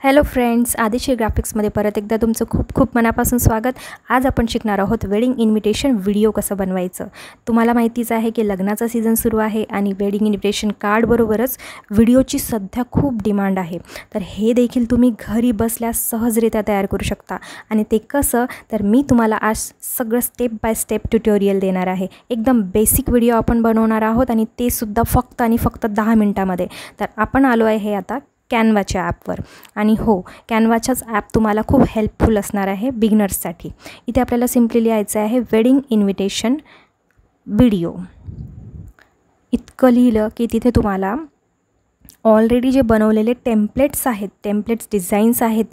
Hello friends, Adishree ग्राफिक्समध्ये परत एकदा तुमचं खूप खूप मनापासून स्वागत. आज आपण शिकणार आहोत वेडिंग इन्व्हिटेशन व्हिडिओ कसं बनवायचं. तुम्हाला माहितीच आहे की लग्नाचा सीझन सुरू आहे आणि वेडिंग इन्व्हिटेशन कार्डबरोबरच व्हिडिओची सध्या खूप डिमांड आहे. तर हे देखील तुम्ही घरी बसल्या सहजरित्या तयार करू शकता. आणि ते कसं, तर मी तुम्हाला आज सगळं स्टेप बाय स्टेप ट्युटोरियल देणार आहे. एकदम बेसिक व्हिडिओ आपण बनवणार आहोत आणि ते सुद्धा फक्त आणि फक्त 10 मिनिटामध्ये. तर आपण आलो आहे हे आता कॅनवाच्या ॲपवर. आणि हो, कॅनवाचाच ॲप तुम्हाला खूप हेल्पफुल असणार आहे बिगिनर्ससाठी. इथे आपल्याला सिम्पली लिहायचं आहे वेडिंग इन्व्हिटेशन व्हिडिओ. इतकं लिहिलं की तिथे तुम्हाला ऑलरेडी जे बनवलेले टेम्पलेट्स आहेत, टेम्पलेट्स डिझाईन्स आहेत,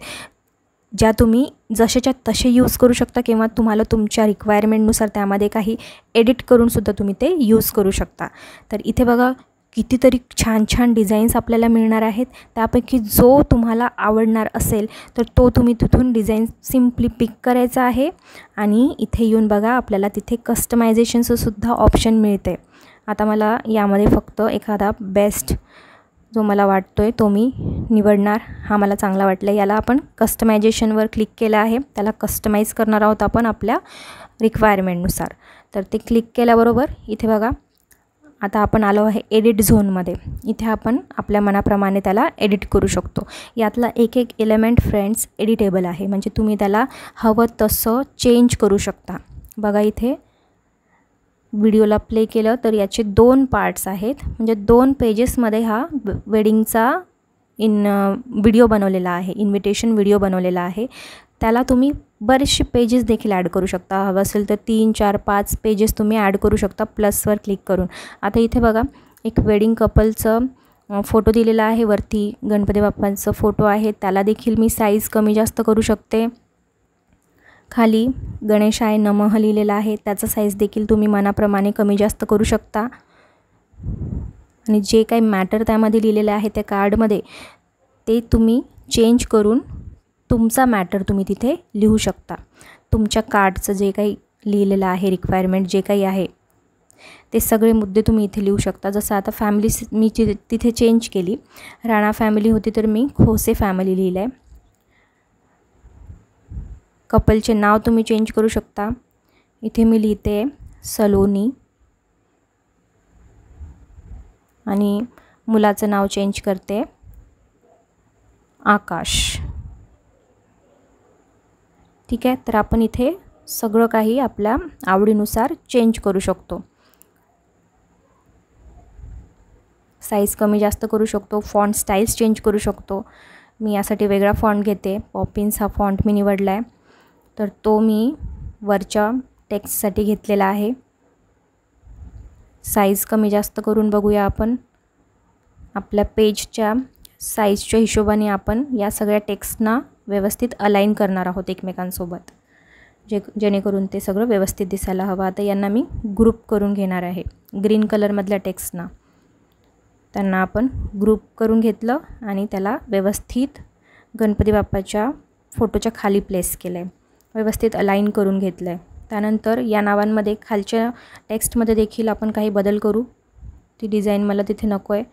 ज्या तुम्ही जसेच्या तसे यूज करू शकता किंवा तुम्हाला तुमच्या रिक्वायरमेंटनुसार त्यामध्ये काही एडिट करूनसुद्धा तुम्ही ते यूज करू शकता. तर इथे बघा कितीतरी छान छान डिझाईन्स आपल्याला मिळणार आहेत. त्यापैकी जो तुम्हाला आवडणार असेल तर तो तुम्ही तिथून डिझाईन सिम्पली पिक करायचा आहे. आणि इथे येऊन बघा आपल्याला तिथे कस्टमायझेशनचं सुद्धा ऑप्शन मिळते. आता मला यामध्ये फक्त एखादा बेस्ट जो मला वाटतो आहे तो मी निवडणार. हा मला चांगला वाटला. याला आपण कस्टमायझेशनवर क्लिक केलं आहे. त्याला कस्टमाइज करणार आहोत आपण आपल्या रिक्वायरमेंटनुसार. तर ते क्लिक केल्याबरोबर इथे बघा आता आपण आलो आहे एडिट झोनमध्ये. इथे आपण आपल्या मनाप्रमाणे त्याला एडिट करू शकतो. यातला एक एक एलिमेंट फ्रेंड्स एडिटेबल आहे, म्हणजे तुम्ही त्याला हवं तसं चेंज करू शकता. बघा इथे व्हिडिओला प्ले केलं तर याचे 2 पार्ट्स आहेत, म्हणजे 2 पेजेसमध्ये हा वेडिंगचा व्हिडिओ बनवलेला आहे, इन्व्हिटेशन व्हिडिओ बनवलेला आहे. त्याला तुम्ही बरेचसे पेजेस देखील ॲड करू शकता. हवं असेल तर 3, 4, 5 पेजेस तुम्ही ॲड करू शकता प्लसवर क्लिक करून. आता इथे बघा एक वेडिंग कपलचं फोटो दिलेला आहे. वरती गणपती बाप्पांचं फोटो आहे, त्याला देखील मी साईज कमी जास्त करू शकते. खाली गणेशाय नमः लिहिलेला आहे, त्याचा साईज देखील तुम्ही मनाप्रमाणे कमी जास्त करू शकता. आणि जे काही मॅटर त्यामध्ये लिहिलेलं आहे त्या कार्डमध्ये ते तुम्ही चेंज करून तुमचा मॅटर तुम्ही तिथे लिहू शकता. तुमच्या कार्डचं जे काही लिहिलेलं आहे, रिक्वायरमेंट जे काही आहे ते सगळे मुद्दे तुम्ही इथे लिहू शकता. जसं आता फॅमिली मी तिथे चेंज केली. राणा फॅमिली होती तर मी खोसे फॅमिली लिहिलं आहे. कपलचे नाव तुम्ही चेंज करू शकता. इथे मी लिहिते सलोनी आणि मुलाचं नाव चेंज करते आकाश. ठीक आहे, तर आपण इथे सगळं काही आपल्या आवडीनुसार चेंज करू शकतो. साईज कमी जास्त करू शकतो. फॉन्ट स्टाईल्स चेंज करू शकतो. मी यासाठी वेगळा फॉन्ट घेते. पॉपिन्स हा फॉन्ट मी निवडला आहे, तर तो मी वरच्या टेक्स्टसाठी घेतलेला आहे. साईज कमी जास्त करून बघूया आपण. आपल्या पेजच्या साईजच्या हिशोबाने आपण या सगळ्या टेक्स्टना व्यवस्थित अलाइन करणार आहोत एकमेकांसोबत, जेणेकरून ते सगळं व्यवस्थित दिसायला हवं. आता यांना मी ग्रुप करून घेणार आहे. ग्रीन कलरमधल्या टेक्स्टना त्यांना आपण ग्रुप करून घेतलं आणि त्याला व्यवस्थित गणपती बाप्पाच्या फोटोच्या खाली प्लेस केलं आहे, व्यवस्थित अलाइन करून घेतलं आहे. त्यानंतर या नावांमध्ये खालच्या टेक्स्टमध्ये देखील आपण काही बदल करू. ती डिझाईन मला तिथे नको आहे.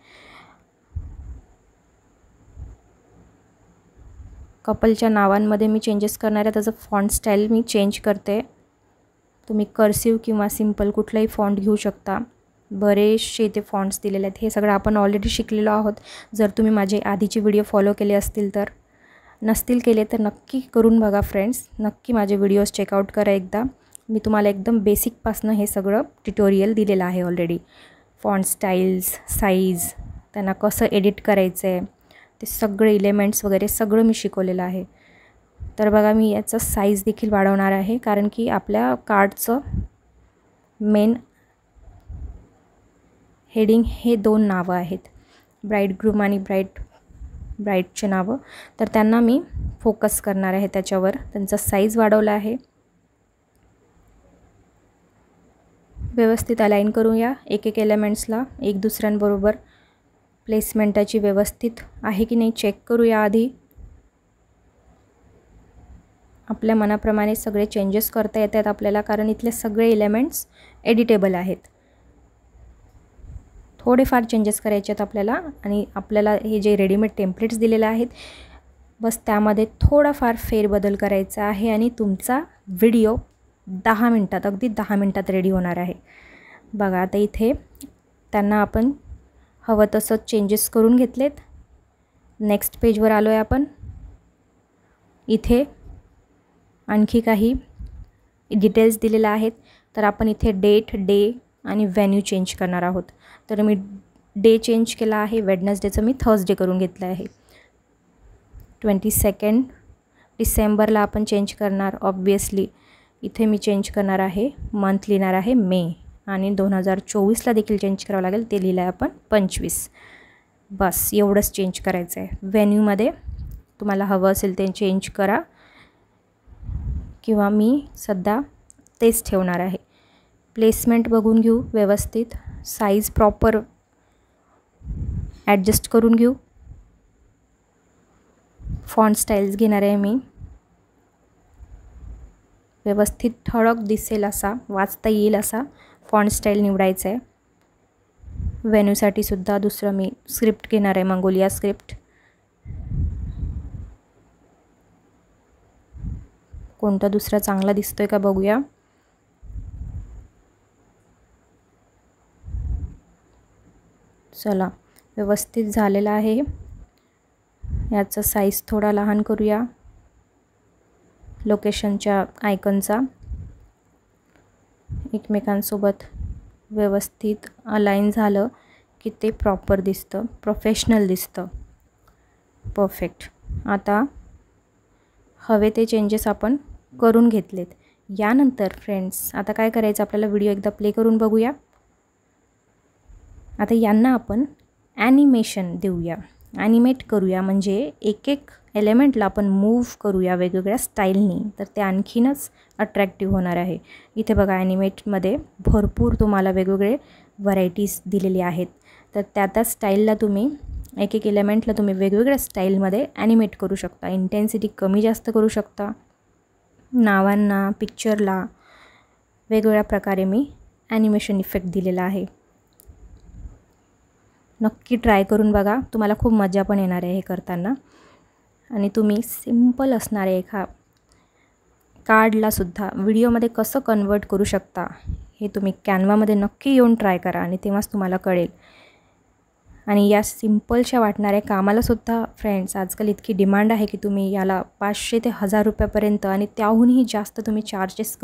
कपलच्या नावांमध्ये मी चेंजेस करणार आहे. त्याचं फॉन्ट स्टाईल मी चेंज करते. तुम्ही कर्सिव्ह किंवा सिम्पल कुठलाही फॉन्ट घेऊ शकता. बरेचसे इथे फॉन्ट्स दिलेले आहेत. हे सगळं आपण ऑलरेडी शिकलेलो आहोत. जर तुम्ही माझे आधीचे व्हिडिओ फॉलो केले असतील तर. नसतील केले तर नक्की करून बघा फ्रेंड्स. नक्की माझे व्हिडिओज चेकआउट करा एकदा. मी तुम्हाला एकदम बेसिकपासनं हे सगळं ट्युटोरियल दिलेलं आहे ऑलरेडी. फॉन्ट स्टाईल्स, साईज, त्यांना कसं एडिट करायचं आहे, ते सगळे एलिमेंट्स वगैरे सगळं मी शिकवलेलं आहे. तर बघा मी याचा साईज देखील वाढवणार आहे, कारण की आपल्या कार्डचं मेन हेडिंग हे 2 नावं आहेत, ब्राईड ग्रूम आणि ब्राईडचे नावं. तर त्यांना मी फोकस करणार आहे त्याच्यावर. त्यांचा साईज वाढवला आहे. व्यवस्थित अलाइन करूया एक एक एलिमेंट्सला. एक दुसऱ्यांबरोबर प्लेसमेंटाची व्यवस्थित आहे की नाही चेक करूया आधी. आपल्या मनाप्रमाणे सगळे चेंजेस करता येतात आपल्याला, कारण इथले सगळे एलिमेंट्स एडिटेबल आहेत. थोडेफार चेंजेस करायचे आहेत आपल्याला. आणि आपल्याला हे जे रेडीमेड टेम्पलेट्स दिलेले आहेत बस त्यामध्ये थोडाफार फेरबदल करायचा आहे आणि तुमचा व्हिडिओ 10 मिनटात, अगदी 10 मिनटात रेडी होणार आहे. बघा आता इथे त्यांना आपण हवं तसं चेंजेस करून घेतलेत. नेक्स्ट पेजवर आलो आहे आपण. इथे आणखी काही डिटेल्स दिलेले आहेत. तर आपण इथे डेट, डे आणि व्हेन्यू चेंज करणार आहोत. तर मी डे चेंज केला आहे. वेडनेसडेचं मी थर्सडे करून घेतलं आहे. 22 डिसेंबरला आपण चेंज करणार. ऑब्वियसली इथे मी चेंज करणार आहे, मंथ लिहिणार आहे मे, आणि 2024ला देखील चेंज करावं लागेल. ते लिहिलं आहे आपण 25. बस एवढंच चेंज करायचं आहे. व्हेन्यूमध्ये तुम्हाला हवं असेल ते चेंज करा, किंवा मी सध्या तेच ठेवणार आहे. प्लेसमेंट बघून घेऊ व्यवस्थित. साईज प्रॉपर ॲडजस्ट करून घेऊ. फॉन्ट स्टाईल्स घेणार आहे मी. व्यवस्थित ठळक दिसेल असा, वाचता येईल असा फॉन्ट स्टाईल निवडायचा आहे. व्हेन्यूसाठी सुद्धा दुसरं मी स्क्रिप्ट घेणार आहे, मंगोलिया स्क्रिप्ट. कोणता दुसरा चांगला दिसतोय का बघूया. चला, व्यवस्थित झालेला आहे. याचा साईज थोडा लहान करूया. लोकेशनच्या आयकॉनचा एकमेकांसोबत व्यवस्थित अलाइन झालं की ते प्रॉपर दिसतं, प्रोफेशनल दिसतं. परफेक्ट. आता हवे ते चेंजेस आपण करून घेतलेत. यानंतर फ्रेंड्स आता काय करायचं, आपल्याला व्हिडिओ एकदा प्ले करून बघूया. आता यांना आपण ॲनिमेशन देऊया, ॲनिमेट करूया. म्हणजे एक एक एलिमेंटला आपण मूव्ह करूया वेगवेगळ्या स्टाईलनी, तर ते आणखीनच अट्रॅक्टिव्ह होणार आहे. इथे बघा, ॲनिमेटमध्ये भरपूर तुम्हाला वेगवेगळे व्हरायटीज दिलेली आहेत. तर त्या स्टाईलला तुम्ही एक एक एलिमेंटला तुम्ही वेगवेगळ्या स्टाईलमध्ये ॲनिमेट करू शकता. इंटेन्सिटी कमी जास्त करू शकता. नावांना, पिक्चरला वेगवेगळ्या प्रकारे मी ॲनिमेशन इफेक्ट दिलेला आहे. नक्की ट्राय करून बघा. तुम्हाला खूप मजा पण येणार आहे हे करताना. आणि तुम्ही सिम्पल असणारे एका कार्डलासुद्धा व्हिडिओमध्ये कसं कन्वर्ट करू शकता हे तुम्ही कॅनवामध्ये नक्की येऊन ट्राय करा, आणि तेव्हाच तुम्हाला कळेल. आणि या सिम्पलच्या वाटणाऱ्या कामालासुद्धा फ्रेंड्स आजकाल इतकी डिमांड आहे की तुम्ही याला 500 ते 1000 रुपयापर्यंत आणि त्याहूनही जास्त तुम्ही चार्ज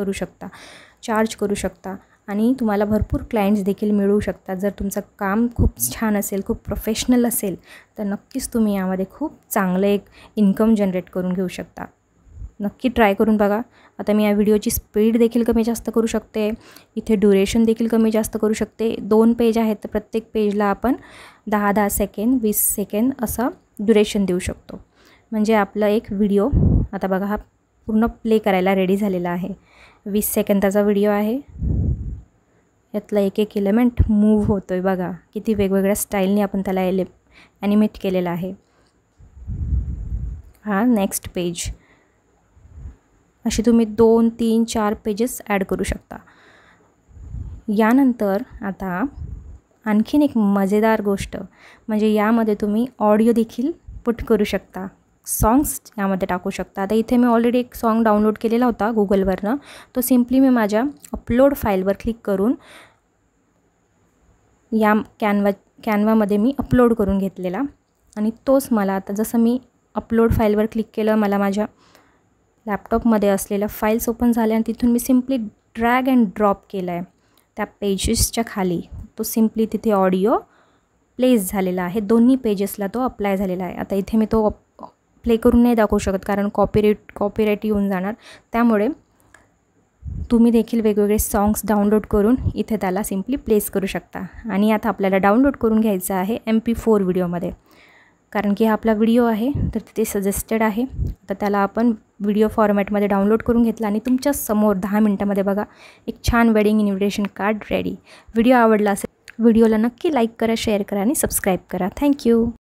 करू शकता. आणि तुम्हाला भरपूर क्लायंट्स देखील मिळू शकतात. जर तुमचं काम खूप छान असेल, खूप प्रोफेशनल असेल, तर नक्कीच तुम्ही यामध्ये खूप चांगलं एक इन्कम जनरेट करून घेऊ शकता. नक्की ट्राय करून बघा. आता मी या व्हिडिओची स्पीड देखील कमी जास्त करू शकते. इथे ड्युरेशन देखील कमी जास्त करू शकते. 2 पेज आहेत, तर प्रत्येक पेजला आपण 10-10 सेकंड, 20 सेकंड असं ड्युरेशन देऊ शकतो. म्हणजे आपला एक व्हिडिओ आता बघा हा पूर्ण प्ले करायला रेडी झालेला आहे. 20 सेकंदाचा व्हिडिओ आहे. यातला एक एक एलिमेंट मूव्ह होतो आहे. बघा किती वेगवेगळ्या स्टाईलने आपण त्याला ॲनिमेट केलेला आहे. हा नेक्स्ट पेज. अशी तुम्ही 2, 3, 4 पेजेस ॲड करू शकता. यानंतर आता आणखीन एक मजेदार गोष्ट म्हणजे यामध्ये तुम्ही ऑडिओ देखील पुट करू शकता. सॉंग्स यामध्ये टाकू शकता. आता इथे मी ऑलरेडी एक सॉन्ग डाउनलोड केलेला होता गुगलवरनं. तो सिम्पली मी माझ्या अपलोड फाईलवर क्लिक करून या कॅनवामध्ये मी अपलोड करून घेतलेला, आणि तोच मला आता जसं मी अपलोड फाईलवर क्लिक केलं, मला माझ्या लॅपटॉपमध्ये असलेल्या फाईल्स ओपन झाल्या, आणि तिथून मी सिम्पली ड्रॅग अँड ड्रॉप केला आहे त्या पेजेसच्या खाली. तो सिम्पली तिथे ऑडिओ प्लेस झालेला आहे. दोन्ही पेजेसला तो अप्लाय झालेला आहे. आता इथे मी तो प्ले करून नाही दाखवू शकत, कारण कॉपीराईट येऊन जाणार. त्यामुळे तुम्ही देखील वेगवेगळे सॉंग्स डाउनलोड करून इथे त्याला सिम्पली प्लेस करू शकता. आणि आता आपल्याला डाउनलोड करून घ्यायचं आहे MP4 व्हिडिओमध्ये, कारण की हा आपला व्हिडिओ आहे तर तिथे सजेस्टेड आहे. आता त्याला आपण व्हिडिओ फॉर्मॅटमध्ये डाउनलोड करून घेतला, आणि तुमच्या समोर 10 मिनटामध्ये बघा एक छान wedding invitation card ready. Video आवडला असेल व्हिडिओला नक्की लाईक करा, शेअर करा आणि सबस्क्राईब करा. थँक्यू.